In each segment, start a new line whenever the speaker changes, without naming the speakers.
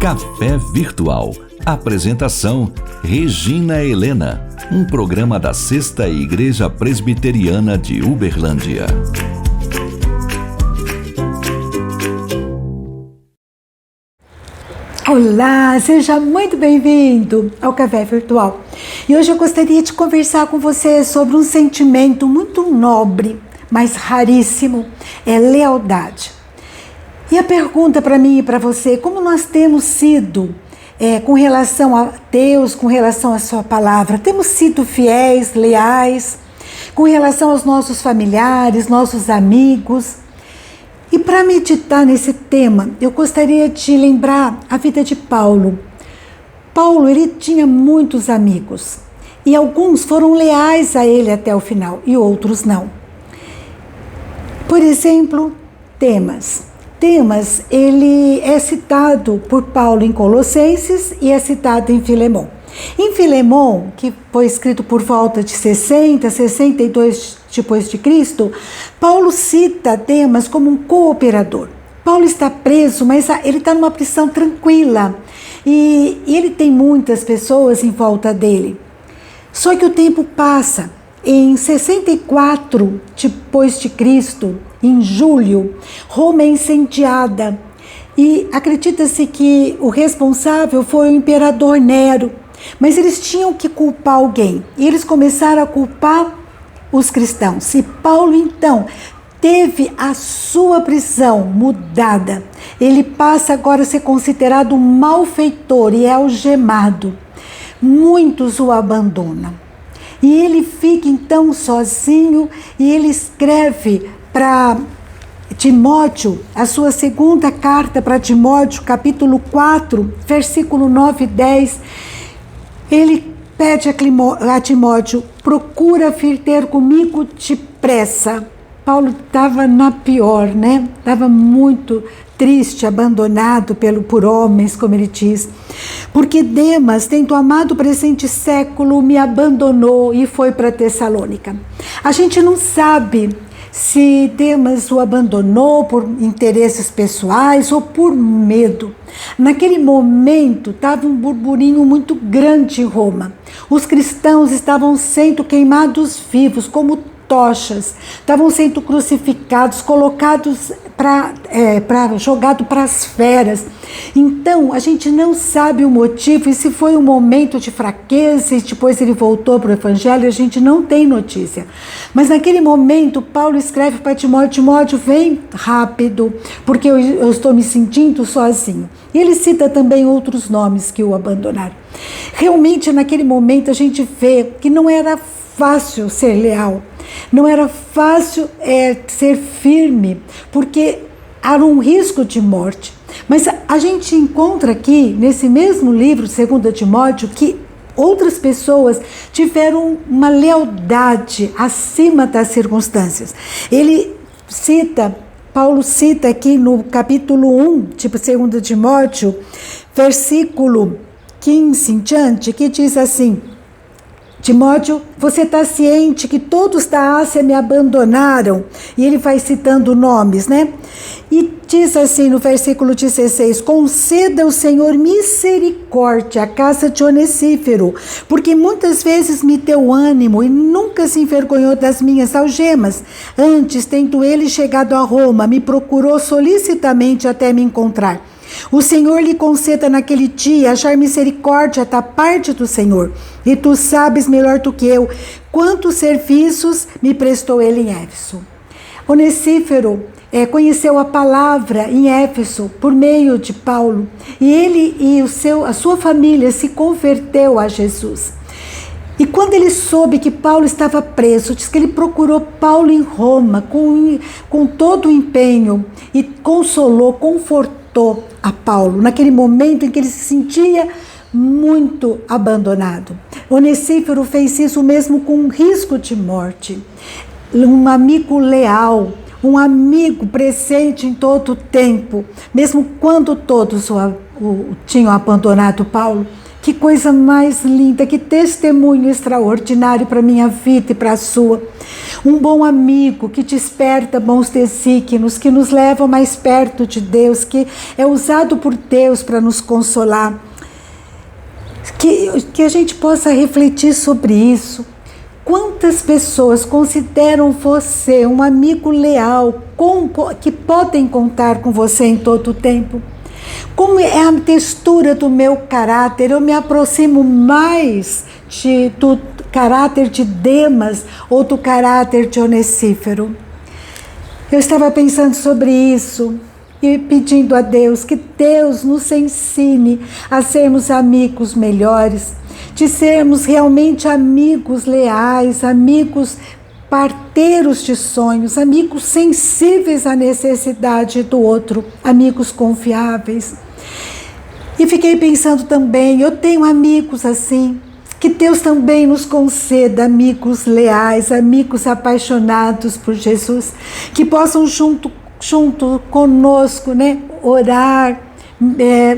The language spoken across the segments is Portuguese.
Café Virtual. Apresentação: Regina Helena. Um programa da Sexta Igreja Presbiteriana de Uberlândia.
Olá, seja muito bem-vindo ao Café Virtual. E hoje eu gostaria de conversar com você sobre um sentimento muito nobre, mas raríssimo, é lealdade. E a pergunta para mim e para você, como nós temos sido com relação a Deus, com relação à sua palavra? Temos sido fiéis, leais, com relação aos nossos familiares, nossos amigos? E para meditar nesse tema, eu gostaria de lembrar a vida de Paulo. Paulo, ele tinha muitos amigos, e alguns foram leais a ele até o final, e outros não. Por exemplo, Demas. Demas, ele é citado por Paulo em Colossenses e é citado em Filemão. Em Filemão, que foi escrito por volta de 60, 62 depois de Cristo, Paulo cita Demas como um cooperador. Paulo está preso, mas ele está numa prisão tranquila e ele tem muitas pessoas em volta dele. Só que o tempo passa. Em 64 depois de Cristo, em julho, Roma é incendiada e acredita-se que o responsável foi o imperador Nero, mas eles tinham que culpar alguém e eles começaram a culpar os cristãos. E Paulo então teve a sua prisão mudada, ele passa agora a ser considerado um malfeitor e é algemado. Muitos o abandonam. E ele fica então sozinho e ele escreve para Timóteo, a sua segunda carta para Timóteo, capítulo 4, versículo 9 e 10. Ele pede a Timóteo, procura vir ter comigo depressa. Paulo estava na pior, né? Estava muito triste, abandonado por homens, como ele diz. Porque Demas, tendo amado o presente século, me abandonou e foi para Tessalônica. A gente não sabe se Demas o abandonou por interesses pessoais ou por medo. Naquele momento estava um burburinho muito grande em Roma. Os cristãos estavam sendo queimados vivos como tochas, estavam sendo crucificados, colocados jogado para as feras. Então a gente não sabe o motivo e se foi um momento de fraqueza e depois ele voltou para o evangelho, a gente não tem notícia. Mas naquele momento Paulo escreve para Timóteo: Timóteo, vem rápido, porque eu estou me sentindo sozinho. E ele cita também outros nomes que o abandonaram. Realmente naquele momento a gente vê que não era fácil ser leal, não era fácil ser firme, porque era um risco de morte. Mas a gente encontra aqui, nesse mesmo livro, 2 Timóteo, que outras pessoas tiveram uma lealdade acima das circunstâncias. Paulo cita aqui no capítulo 1, tipo 2 Timóteo, versículo 15 em diante, que diz assim: Timóteo, você está ciente que todos da Ásia me abandonaram? E ele vai citando nomes, né? E diz assim no versículo 16: conceda o Senhor misericórdia à casa de Onesífero, porque muitas vezes me deu ânimo e nunca se envergonhou das minhas algemas. Antes, tendo ele chegado a Roma, me procurou solicitamente até me encontrar. O Senhor lhe conceda naquele dia achar misericórdia da parte do Senhor. E tu sabes melhor do que eu quantos serviços me prestou ele em Éfeso. Onesífero conheceu a palavra em Éfeso por meio de Paulo. E ele e a sua família se converteu a Jesus. E quando ele soube que Paulo estava preso, diz que ele procurou Paulo em Roma com todo o empenho e consolou, confortou a Paulo naquele momento em que ele se sentia muito abandonado. Onesífero fez isso mesmo com risco de morte. Um amigo leal, um amigo presente em todo o tempo, mesmo quando todos o tinham abandonado Paulo. Que coisa mais linda, que testemunho extraordinário para a minha vida e para a sua. Um bom amigo que desperta bons desígnios, que nos leva mais perto de Deus, que é usado por Deus para nos consolar. Que a gente possa refletir sobre isso. Quantas pessoas consideram você um amigo leal, que podem contar com você em todo o tempo? Como é a textura do meu caráter? Eu me aproximo mais do caráter de Demas ou do caráter de Onesíforo? Eu estava pensando sobre isso e pedindo a Deus que Deus nos ensine a sermos amigos melhores, de sermos realmente amigos leais, amigos parteiros de sonhos, amigos sensíveis à necessidade do outro, amigos confiáveis. E fiquei pensando também, eu tenho amigos assim, que Deus também nos conceda amigos leais, amigos apaixonados por Jesus, que possam junto conosco, orar,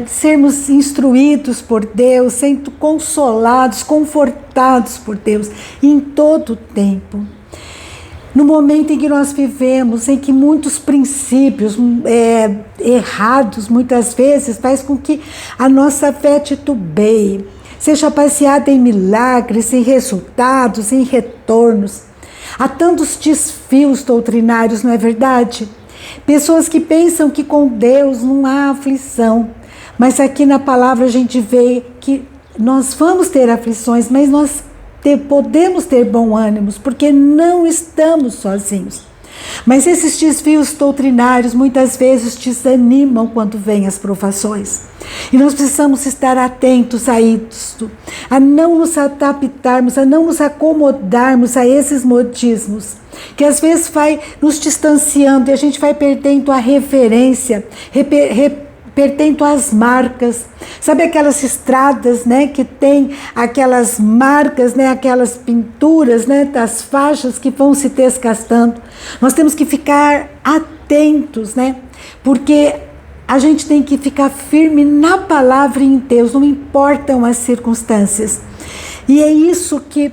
sermos instruídos por Deus, sendo consolados, confortados por Deus em todo o tempo. No momento em que nós vivemos, em que muitos princípios errados, muitas vezes, faz com que a nossa fé titubeie, seja baseada em milagres, em resultados, em retornos. Há tantos desvios doutrinários, não é verdade? Pessoas que pensam que com Deus não há aflição, mas aqui na palavra a gente vê que nós vamos ter aflições, mas nós podemos ter bom ânimo, porque não estamos sozinhos. Mas esses desvios doutrinários muitas vezes desanimam quando vêm as provações. E nós precisamos estar atentos a isso, a não nos adaptarmos, a não nos acomodarmos a esses modismos, que às vezes vai nos distanciando e a gente vai perdendo a reverência, perdendo as marcas. Sabe aquelas estradas, que tem aquelas marcas, aquelas pinturas, das faixas que vão se desgastando? Nós temos que ficar atentos, porque a gente tem que ficar firme na palavra e em Deus, não importam as circunstâncias. E é isso que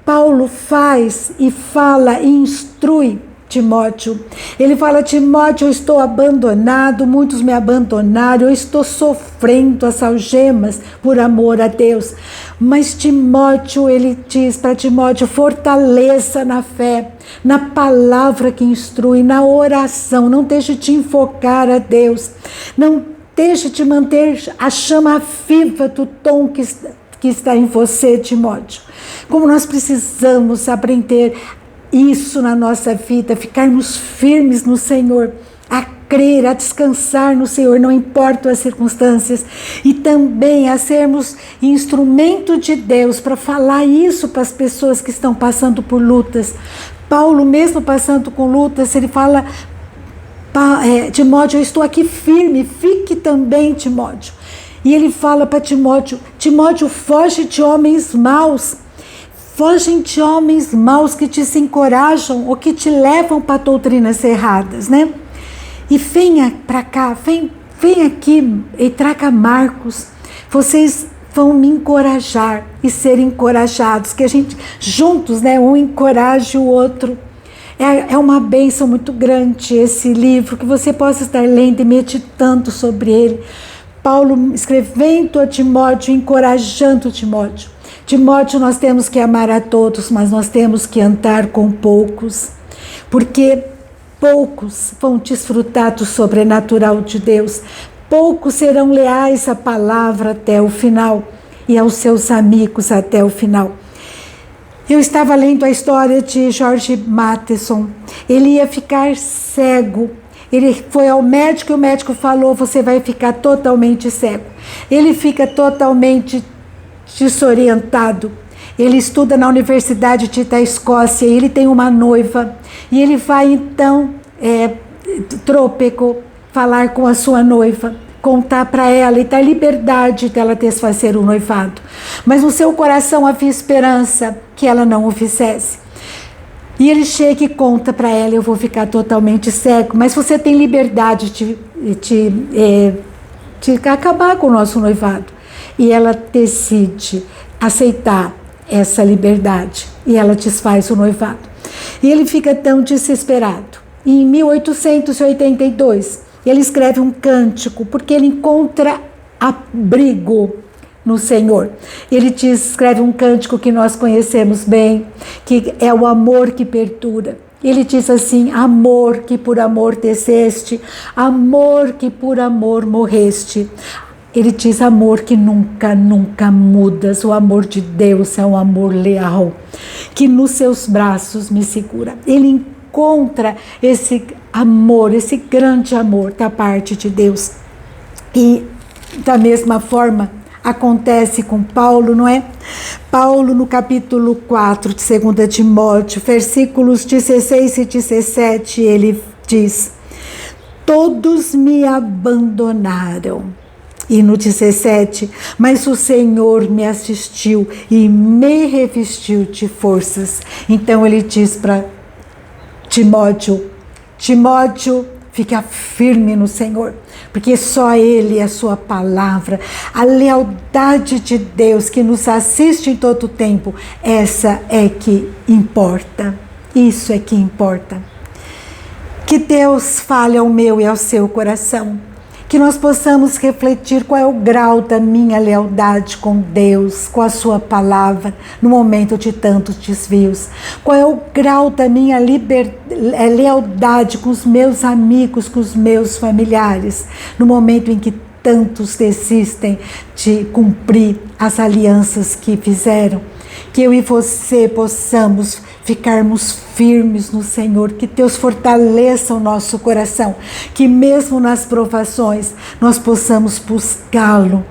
Paulo faz e fala e instrui Timóteo. Ele fala: Timóteo, eu estou abandonado, muitos me abandonaram, eu estou sofrendo as algemas por amor a Deus. Mas Timóteo, ele diz para Timóteo: fortaleça na fé, na palavra que instrui, na oração, não deixe de enfocar a Deus, não deixe de manter a chama viva do tom que está em você, Timóteo. Como nós precisamos aprender isso na nossa vida, ficarmos firmes no Senhor, a crer, a descansar no Senhor, não importam as circunstâncias, e também a sermos instrumento de Deus para falar isso para as pessoas que estão passando por lutas. Paulo, mesmo passando com lutas, ele fala: Timóteo, eu estou aqui firme, fique também, Timóteo. E ele fala para Timóteo: Timóteo, foge de homens maus. Fogem de homens maus que te desencorajam ou que te levam para doutrinas erradas, E venha para cá, vem aqui e traga Marcos. Vocês vão me encorajar e ser encorajados, que a gente juntos, um encoraje o outro. É uma bênção muito grande esse livro, que você possa estar lendo e meditando sobre ele. Paulo escrevendo a Timóteo, encorajando Timóteo. Timóteo, nós temos que amar a todos, mas nós temos que andar com poucos, porque poucos vão desfrutar do sobrenatural de Deus, poucos serão leais à palavra até o final e aos seus amigos até o final. Eu estava lendo a história de George Matheson. Ele ia ficar cego. Ele foi ao médico e o médico falou: você vai ficar totalmente cego. Ele fica totalmente desorientado. Ele estuda na Universidade da Escócia e ele tem uma noiva. E ele vai então, trôpego, falar com a sua noiva, contar para ela e dar liberdade dela desfazer o noivado. Mas no seu coração havia esperança que ela não o fizesse. E ele chega e conta para ela: eu vou ficar totalmente cego, mas você tem liberdade de acabar com o nosso noivado. e ela decide aceitar essa liberdade e ela desfaz o noivado. E ele fica tão desesperado. E em 1882, ele escreve um cântico porque ele encontra abrigo no Senhor. Ele escreve um cântico que nós conhecemos bem, que é o amor que perdura. Ele diz assim: amor que por amor desceste, amor que por amor morreste. Ele diz amor que nunca, nunca mudas. O amor de Deus é um amor leal, que nos seus braços me segura. Ele encontra esse amor, esse grande amor da parte de Deus. E da mesma forma acontece com Paulo, não é? Paulo, no capítulo 4 de 2 Timóteo, versículos 16 e 17, ele diz: todos me abandonaram. E no 17, mas o Senhor me assistiu e me revestiu de forças. Então ele diz para Timóteo: Timóteo, fica firme no Senhor, porque só Ele, a sua palavra, a lealdade de Deus que nos assiste em todo o tempo, essa é que importa. Isso é que importa. Que Deus fale ao meu e ao seu coração. Que nós possamos refletir qual é o grau da minha lealdade com Deus, com a sua palavra, no momento de tantos desvios. Qual é o grau da minha lealdade com os meus amigos, com os meus familiares, no momento em que tantos desistem de cumprir as alianças que fizeram. Que eu e você possamos ficarmos firmes no Senhor, que Deus fortaleça o nosso coração, que mesmo nas provações nós possamos buscá-lo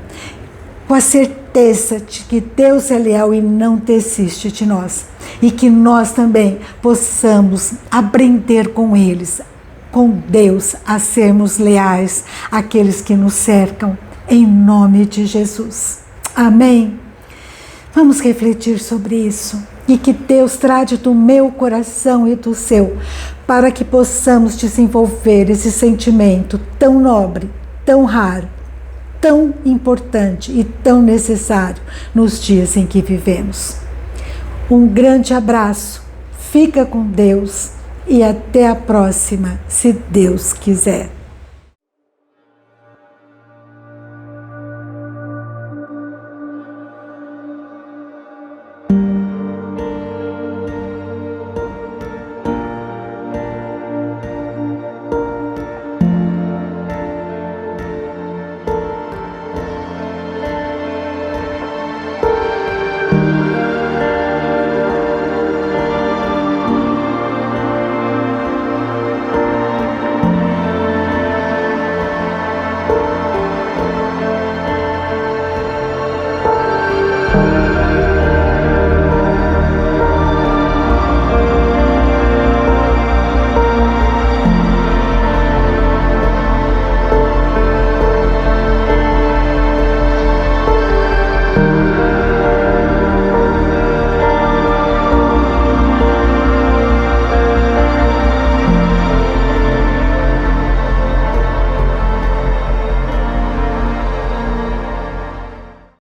com a certeza de que Deus é leal e não desiste de nós, e que nós também possamos aprender com eles, com Deus, a sermos leais àqueles que nos cercam, em nome de Jesus. Amém? Vamos refletir sobre isso. E que Deus trate do meu coração e do seu, para que possamos desenvolver esse sentimento tão nobre, tão raro, tão importante e tão necessário nos dias em que vivemos. Um grande abraço, fica com Deus e até a próxima, se Deus quiser.